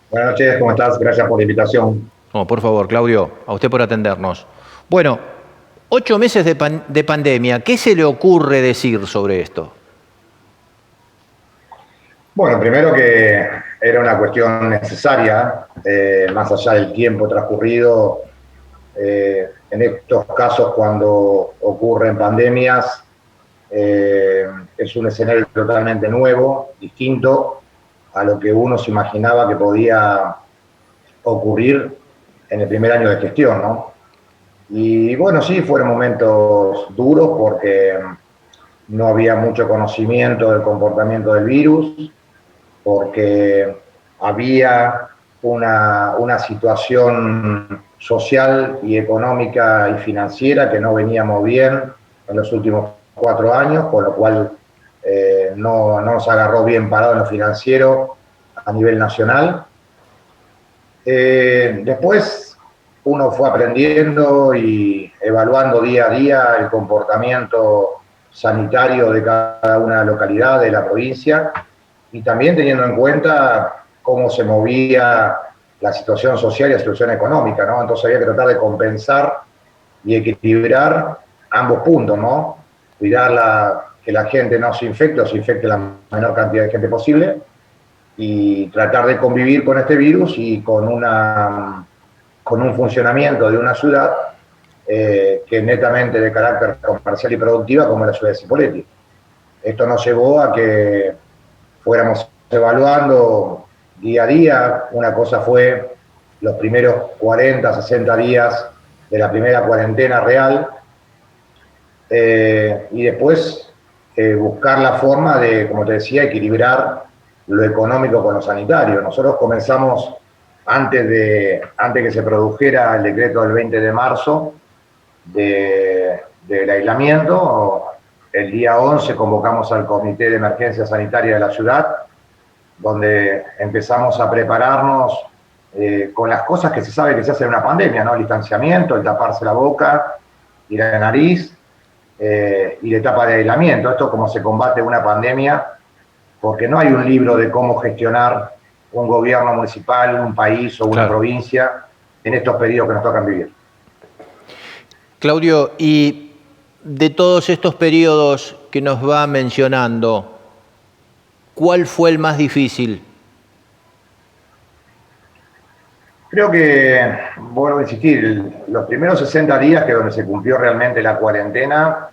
Buenas noches, ¿cómo estás? Gracias por la invitación. No, por favor, Claudio, a usted por atendernos. Bueno, 8 meses de pandemia, ¿qué se le ocurre decir sobre esto? Bueno, primero que era una cuestión necesaria, más allá del tiempo transcurrido. En estos casos, cuando ocurren pandemias, es un escenario totalmente nuevo, distinto a lo que uno se imaginaba que podía ocurrir en el primer año de gestión, ¿no? Y bueno, sí, fueron momentos duros porque no había mucho conocimiento del comportamiento del virus, porque había una situación social y económica y financiera que no veníamos bien en los últimos 4 años, con lo cual no nos agarró bien parado en lo financiero a nivel nacional. Después uno fue aprendiendo y evaluando día a día el comportamiento sanitario de cada una localidad de la provincia y también teniendo en cuenta cómo se movía la situación social y la situación económica, ¿no? Entonces había que tratar de compensar y equilibrar ambos puntos, ¿no? Cuidar que la gente no se infecte o se infecte la menor cantidad de gente posible y tratar de convivir con este virus y con un funcionamiento de una ciudad que es netamente de carácter comercial y productiva como la ciudad de Cipolletti. Esto nos llevó a que fuéramos evaluando día a día. Una cosa fue los primeros 40, 60 días de la primera cuarentena real, y después buscar la forma de, como te decía, equilibrar lo económico con lo sanitario. Nosotros comenzamos antes que se produjera el decreto del 20 de marzo del aislamiento. El día 11 convocamos al Comité de Emergencia Sanitaria de la ciudad, donde empezamos a prepararnos con las cosas que se sabe que se hace en una pandemia, ¿no? El distanciamiento, el taparse la boca y la nariz, y la etapa de aislamiento. Esto es como se combate una pandemia, porque no hay un libro de cómo gestionar un gobierno municipal, un país o una Claro. provincia en estos periodos que nos tocan vivir. Claudio, y de todos estos periodos que nos va mencionando, ¿cuál fue el más difícil? Creo que, vuelvo a insistir, los primeros 60 días, que donde se cumplió realmente la cuarentena,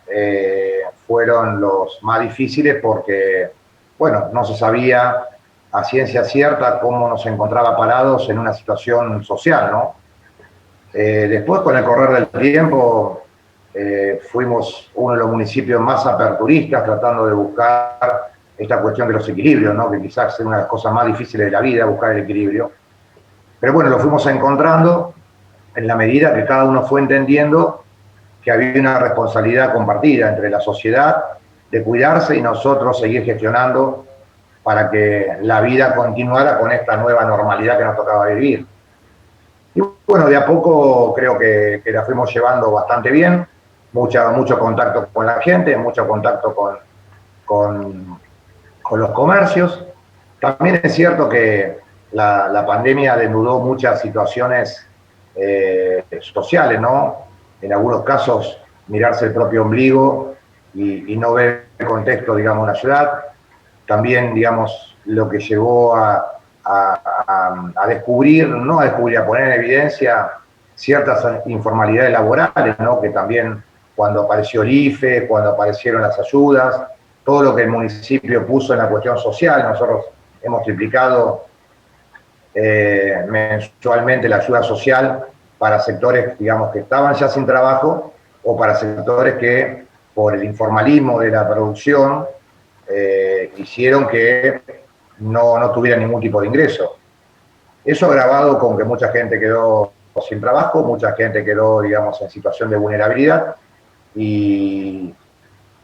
fueron los más difíciles porque, bueno, no se sabía a ciencia cierta cómo nos encontraba parados en una situación social, ¿no? Después, con el correr del tiempo, fuimos uno de los municipios más aperturistas, tratando de buscar esta cuestión de los equilibrios, ¿no? Que quizás es una de las cosas más difíciles de la vida, buscar el equilibrio. Pero bueno, lo fuimos encontrando en la medida que cada uno fue entendiendo que había una responsabilidad compartida entre la sociedad de cuidarse y nosotros seguir gestionando para que la vida continuara con esta nueva normalidad que nos tocaba vivir. Y bueno, de a poco creo que la fuimos llevando bastante bien, mucho contacto con la gente, mucho contacto con, con los comercios. También es cierto que la pandemia denudó muchas situaciones sociales, ¿no? En algunos casos, mirarse el propio ombligo y no ver el contexto, digamos, de la ciudad. También, digamos, lo que llevó a descubrir, no a descubrir, a poner en evidencia ciertas informalidades laborales, ¿no? Que también cuando apareció el IFE, cuando aparecieron las ayudas, todo lo que el municipio puso en la cuestión social. Nosotros hemos triplicado mensualmente la ayuda social para sectores, digamos, que estaban ya sin trabajo o para sectores que, por el informalismo de la producción, hicieron que no tuvieran ningún tipo de ingreso. Eso agravado con que mucha gente quedó sin trabajo, mucha gente quedó, digamos, en situación de vulnerabilidad y,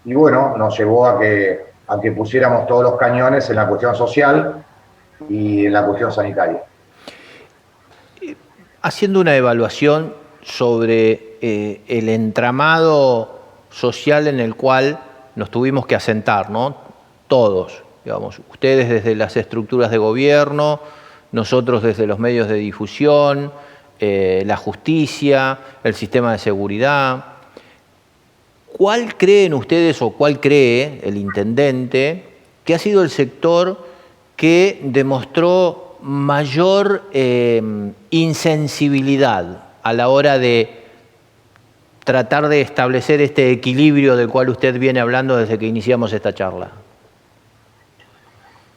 y bueno, nos llevó a que pusiéramos todos los cañones en la cuestión social y en la cuestión sanitaria. Haciendo una evaluación sobre el entramado social en el cual nos tuvimos que asentar, ¿no? Todos, digamos, ustedes desde las estructuras de gobierno, nosotros desde los medios de difusión, la justicia, el sistema de seguridad. ¿Cuál creen ustedes o cuál cree el intendente que ha sido el sector que demostró mayor insensibilidad a la hora de tratar de establecer este equilibrio del cual usted viene hablando desde que iniciamos esta charla?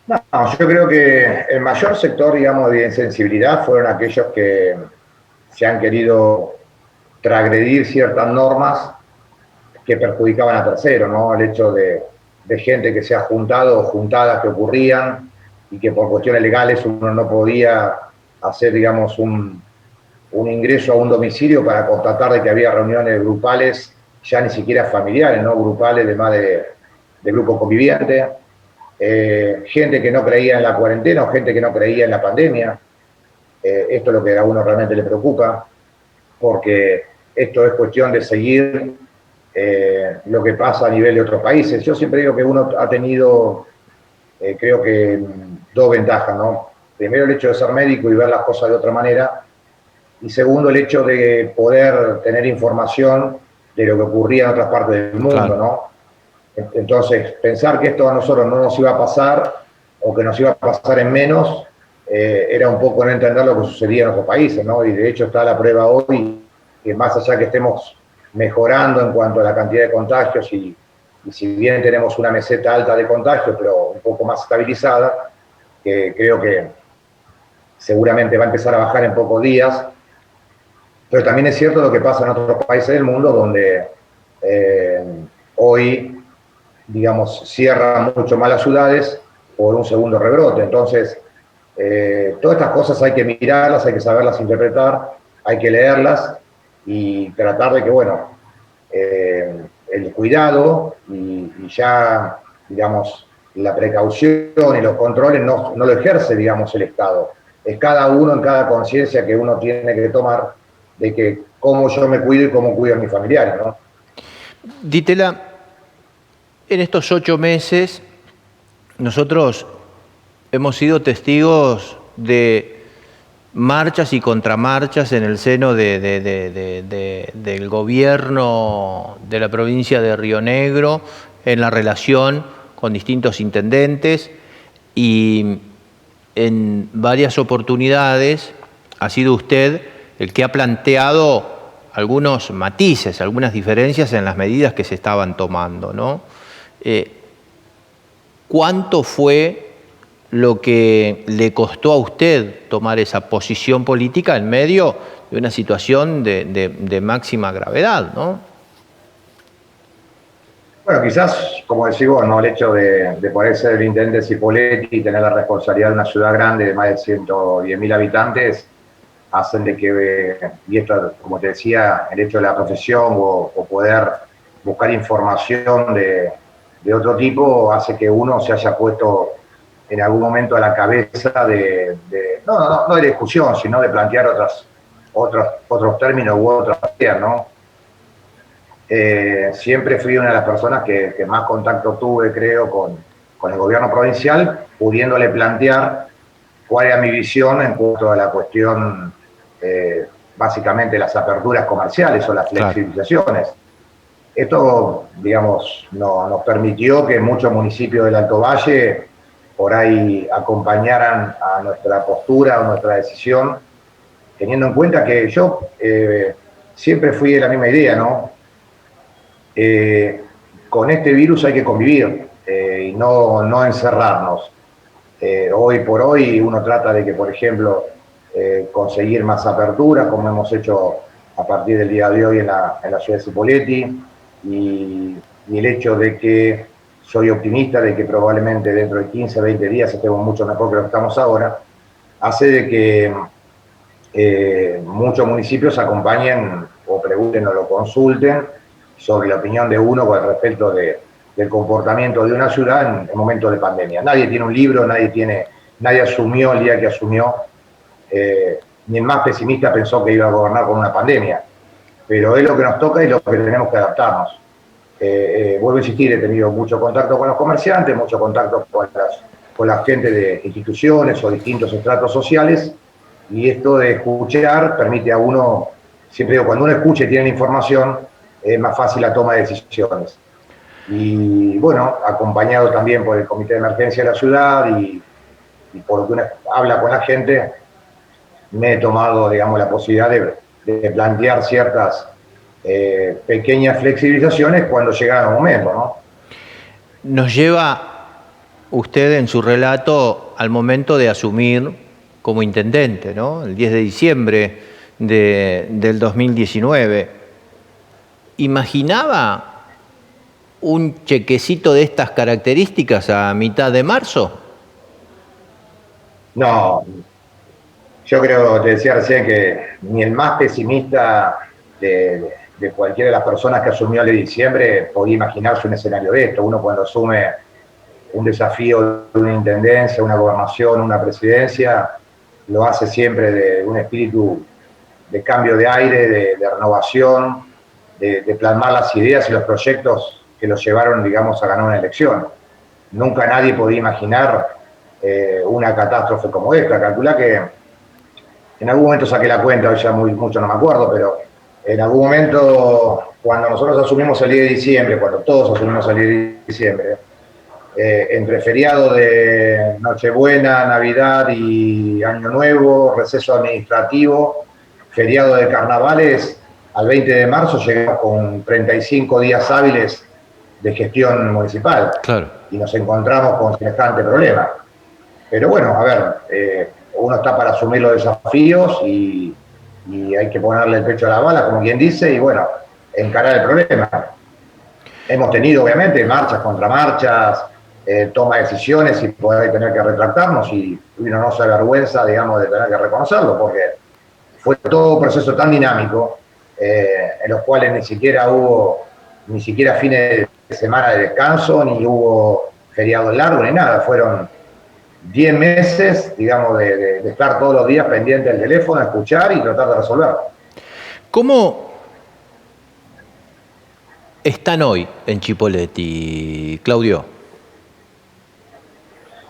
No, yo creo que el mayor sector, digamos, de insensibilidad fueron aquellos que se han querido transgredir ciertas normas que perjudicaban a terceros, ¿no? El hecho de gente que se ha juntado o juntadas que ocurrían y que por cuestiones legales uno no podía hacer, digamos, un ingreso a un domicilio para constatar de que había reuniones grupales, ya ni siquiera familiares, ¿no? Grupales, además de grupo conviviente. Gente que no creía en la cuarentena o gente que no creía en la pandemia. Esto es lo que a uno realmente le preocupa, porque esto es cuestión de seguir lo que pasa a nivel de otros países. Yo siempre digo que uno ha tenido, creo que, dos ventajas, ¿no? Primero, el hecho de ser médico y ver las cosas de otra manera, y segundo, el hecho de poder tener información de lo que ocurría en otras partes del mundo, claro, ¿no? Entonces, pensar que esto a nosotros no nos iba a pasar o que nos iba a pasar en menos, era un poco no entender lo que sucedía en otros países, ¿no? Y de hecho está la prueba hoy, que más allá que estemos mejorando en cuanto a la cantidad de contagios y si bien tenemos una meseta alta de contagios, pero un poco más estabilizada, que creo que seguramente va a empezar a bajar en pocos días, pero también es cierto lo que pasa en otros países del mundo donde hoy, digamos, cierran mucho más las ciudades por un segundo rebrote. Entonces, todas estas cosas hay que mirarlas, hay que saberlas interpretar, hay que leerlas y tratar de que, bueno, el cuidado y ya, digamos, la precaución y los controles no lo ejerce, digamos, el Estado. Es cada uno en cada conciencia que uno tiene que tomar de que cómo yo me cuido y cómo cuido a mis familiares, ¿no? Di Tella, en estos 8 meses nosotros hemos sido testigos de marchas y contramarchas en el seno del gobierno de la provincia de Río Negro en la relación con distintos intendentes, y en varias oportunidades ha sido usted el que ha planteado algunos matices, algunas diferencias en las medidas que se estaban tomando, ¿no? ¿Cuánto fue lo que le costó a usted tomar esa posición política en medio de una situación de máxima gravedad, ¿no? Bueno, quizás, como decís vos, ¿no? El hecho de poder ser el intendente de Cipolletti y tener la responsabilidad de una ciudad grande de más de 110.000 habitantes hacen de que, y esto, como te decía, el hecho de la profesión o poder buscar información de otro tipo hace que uno se haya puesto en algún momento a la cabeza no de discusión, sino de plantear otros términos u otras ideas, ¿no? Siempre fui una de las personas que más contacto tuve, creo, con el gobierno provincial, pudiéndole plantear cuál era mi visión en cuanto a la cuestión, básicamente las aperturas comerciales o las flexibilizaciones. Claro. Esto, digamos, nos permitió que muchos municipios del Alto Valle por ahí acompañaran a nuestra postura o nuestra decisión, teniendo en cuenta que yo siempre fui de la misma idea, ¿no? Con este virus hay que convivir y no encerrarnos. Hoy por hoy uno trata de que, por ejemplo, conseguir más aperturas, como hemos hecho a partir del día de hoy en la ciudad de Cipolletti, y el hecho de que soy optimista de que probablemente dentro de 15, 20 días estemos mucho mejor que lo que estamos ahora, hace de que muchos municipios acompañen o pregunten o lo consulten sobre la opinión de uno con respecto del comportamiento de una ciudad en momentos de pandemia. Nadie tiene un libro, nadie asumió el día que asumió, ni el más pesimista pensó que iba a gobernar con una pandemia, pero es lo que nos toca y lo que tenemos que adaptarnos. Vuelvo a insistir, he tenido mucho contacto con los comerciantes, mucho contacto con con la gente de instituciones o distintos estratos sociales, y esto de escuchar permite a uno, siempre digo, cuando uno escucha y tiene información, es más fácil la toma de decisiones. Y bueno, acompañado también por el Comité de Emergencia de la ciudad y por lo que uno habla con la gente, me he tomado, digamos, la posibilidad de plantear ciertas pequeñas flexibilizaciones cuando llega el momento, ¿no? Nos lleva usted en su relato al momento de asumir como intendente, ¿no? El 10 de diciembre del 2019. ¿Imaginaba un chequecito de estas características a mitad de marzo? No, yo creo, te decía recién, que ni el más pesimista de cualquiera de las personas que asumió el de diciembre podía imaginarse un escenario de esto. Uno cuando asume un desafío de una intendencia, una gobernación, una presidencia, lo hace siempre de un espíritu de cambio de aire, de renovación, de plasmar las ideas y los proyectos que los llevaron, digamos, a ganar una elección. Nunca nadie podía imaginar una catástrofe como esta. Calculá que en algún momento saqué la cuenta, hoy ya mucho no me acuerdo, pero en algún momento, cuando nosotros asumimos el 10 de diciembre, cuando todos asumimos el 10 de diciembre, entre feriado de Nochebuena, Navidad y Año Nuevo, receso administrativo, feriado de carnavales, al 20 de marzo llegamos con 35 días hábiles de gestión municipal. Claro. Y nos encontramos con semejante problema. Pero bueno, a ver, uno está para asumir los desafíos y hay que ponerle el pecho a la bala, como quien dice, y bueno, encarar el problema. Hemos tenido, obviamente, marchas, contramarchas, toma de decisiones y poder tener que retractarnos, y uno no se avergüenza, digamos, de tener que reconocerlo, porque fue todo un proceso tan dinámico, en los cuales ni siquiera hubo fines de semana de descanso, ni hubo feriados largos, ni nada. Fueron 10 meses, digamos, de estar todos los días pendiente del teléfono, escuchar y tratar de resolverlo. ¿Cómo están hoy en Chipoleti, Claudio?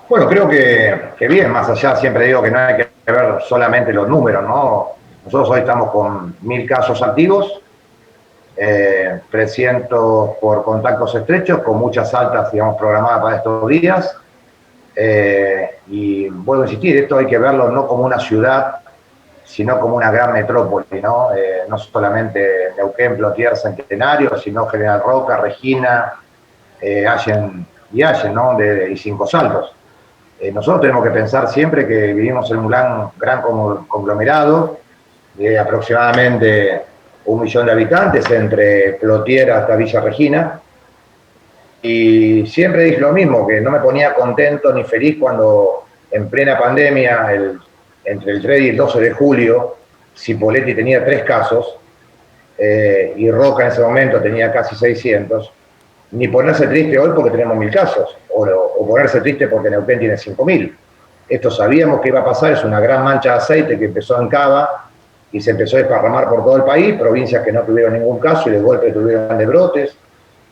Bueno, creo que bien, más allá, siempre digo que no hay que ver solamente los números, ¿no? Nosotros hoy estamos con 1000 casos activos, 300 por contactos estrechos, con muchas altas, digamos, programadas para estos días. Y vuelvo a insistir, esto hay que verlo no como una ciudad, sino como una gran metrópoli, ¿no? No solamente Neuquén, Plotier, Centenario, sino General Roca, Regina, Allen, ¿no? Y Cinco Saltos. Nosotros tenemos que pensar siempre que vivimos en un gran conglomerado de aproximadamente 1 millón de habitantes, entre Plotier hasta Villa Regina. Y siempre dije lo mismo, que no me ponía contento ni feliz cuando en plena pandemia, entre el 3 y el 12 de julio, Cipolletti tenía 3 casos y Roca en ese momento tenía casi 600, ni ponerse triste hoy porque tenemos 1000 casos, o ponerse triste porque Neuquén tiene 5000. Esto sabíamos que iba a pasar, es una gran mancha de aceite que empezó en Cava y se empezó a desparramar por todo el país, provincias que no tuvieron ningún caso y de golpe tuvieron grandes brotes.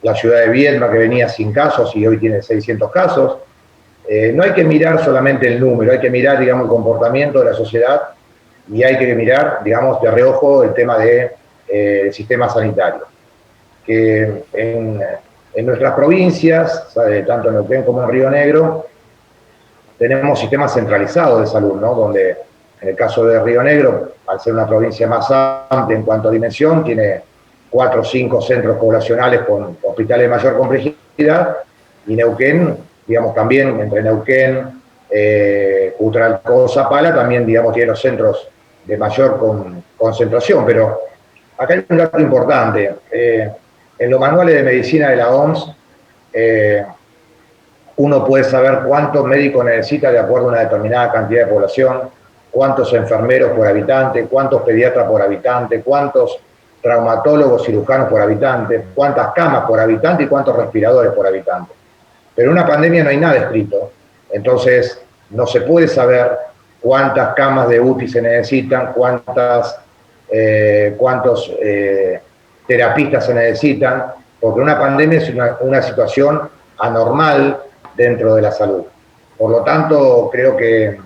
La ciudad de Viedma, que venía sin casos y hoy tiene 600 casos. No hay que mirar solamente el número, hay que mirar, digamos, el comportamiento de la sociedad y hay que mirar, digamos, de reojo el tema del sistema sanitario. Que en nuestras provincias, tanto en Neuquén como en Río Negro, tenemos sistemas centralizados de salud, ¿no? Donde en el caso de Río Negro, al ser una provincia más amplia en cuanto a dimensión, tiene 4 o 5 centros poblacionales con hospitales de mayor complejidad, y Neuquén, digamos, también entre Neuquén, Utralcó, Zapala, también, digamos, tiene los centros de mayor concentración. Pero acá hay un dato importante. En los manuales de medicina de la OMS, uno puede saber cuántos médicos necesita de acuerdo a una determinada cantidad de población, cuántos enfermeros por habitante, cuántos pediatras por habitante, cuántos traumatólogos, cirujanos por habitante, cuántas camas por habitante y cuántos respiradores por habitante. Pero en una pandemia no hay nada escrito, entonces no se puede saber cuántas camas de UTI se necesitan, cuántos terapistas se necesitan, porque una pandemia es una situación anormal dentro de la salud. Por lo tanto, creo que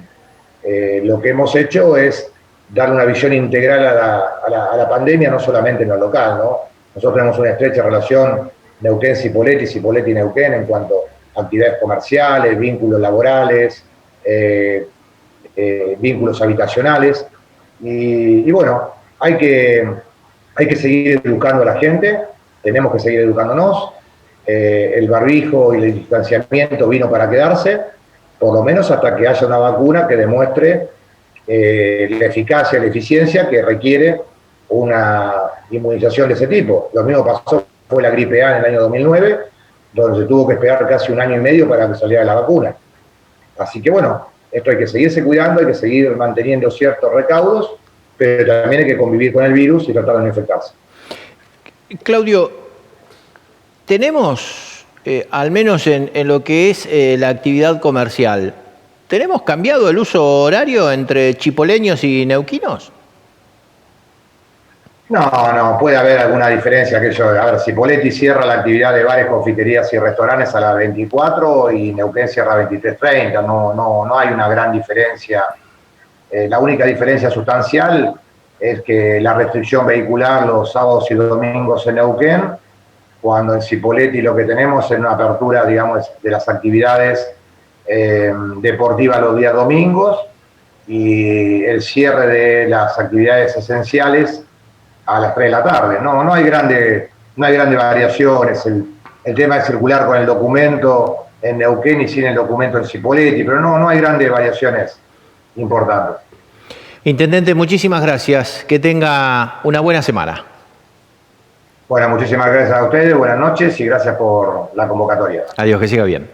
lo que hemos hecho es darle una visión integral a la pandemia, no solamente en lo local, ¿no? Nosotros tenemos una estrecha relación Neuquén-Cipolletti, Cipolletti-Neuquén en cuanto a actividades comerciales, vínculos laborales, vínculos habitacionales. Y bueno, hay que seguir educando a la gente, tenemos que seguir educándonos. El barbijo y el distanciamiento vino para quedarse, por lo menos hasta que haya una vacuna que demuestre la eficacia y la eficiencia que requiere una inmunización de ese tipo. Lo mismo pasó, fue la gripe A en el año 2009, donde se tuvo que esperar casi 1 año y medio para que saliera la vacuna. Así que bueno, esto hay que seguirse cuidando, hay que seguir manteniendo ciertos recaudos, pero también hay que convivir con el virus y tratar de no infectarse. Claudio, tenemos, al menos en lo que es la actividad comercial, ¿tenemos cambiado el uso horario entre chipoleños y neuquinos? No, puede haber alguna diferencia. A ver, Cipolletti cierra la actividad de bares, confiterías y restaurantes a las 24 y Neuquén cierra a 23:30. No hay una gran diferencia. La única diferencia sustancial es que la restricción vehicular los sábados y domingos en Neuquén, cuando en Cipolletti lo que tenemos es una apertura, digamos, de las actividades deportivas los días domingos y el cierre de las actividades esenciales a las 3 de la tarde. No hay grandes variaciones. El tema es circular con el documento en Neuquén y sin el documento en Cipolletti, pero no hay grandes variaciones importantes. Intendente, muchísimas gracias. Que tenga una buena semana. Bueno, muchísimas gracias a ustedes, buenas noches y gracias por la convocatoria. Adiós, que siga bien.